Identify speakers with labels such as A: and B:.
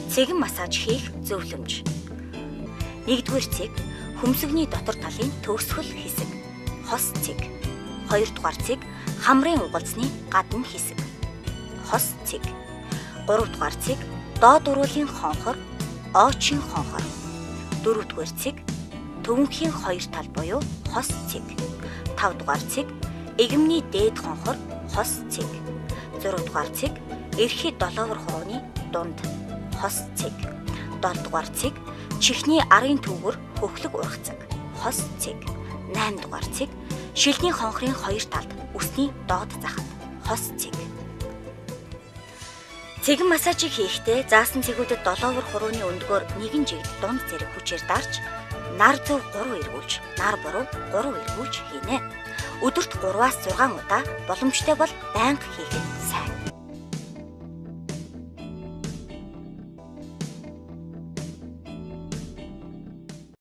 A: Цэгэн массаж хийх зөвлөмж. 1-р цэг хөмсгөний дотор талын төгсгөл хэсэг, хос цэг. 2-р цэг хамрын угалзны гадна хэсэг, хос цэг. 3-р цэг доод уруулын хонхор, оочийн хонхор. 4-р цэг төвөнхийн хоёр тал буюу хос цэг. 5-р цэг эгэмний дээд хонхор, хос цэг. 6-р цэг эрхий долоовор хурууны дунд, хос цэг. 7-р цэг чихний арын төвгөр хөхлөг ургацэг, хос цэг. 8-р цэг шилний хонхрын хоёр талд үсний доод захад, хос цэг. Цэгэн массажийг хийхдээ заасан цэгүүдэд долоовор хурууны өндгөөр нэгэн жигд дунд зэрэг хүчээр дарж, нар зөв 3 эргүүлж, нар буруу 3 эргүүлж хийнэ. Өдөрт 3-6 удаа боломжтой бол байнга хийхэд сайн.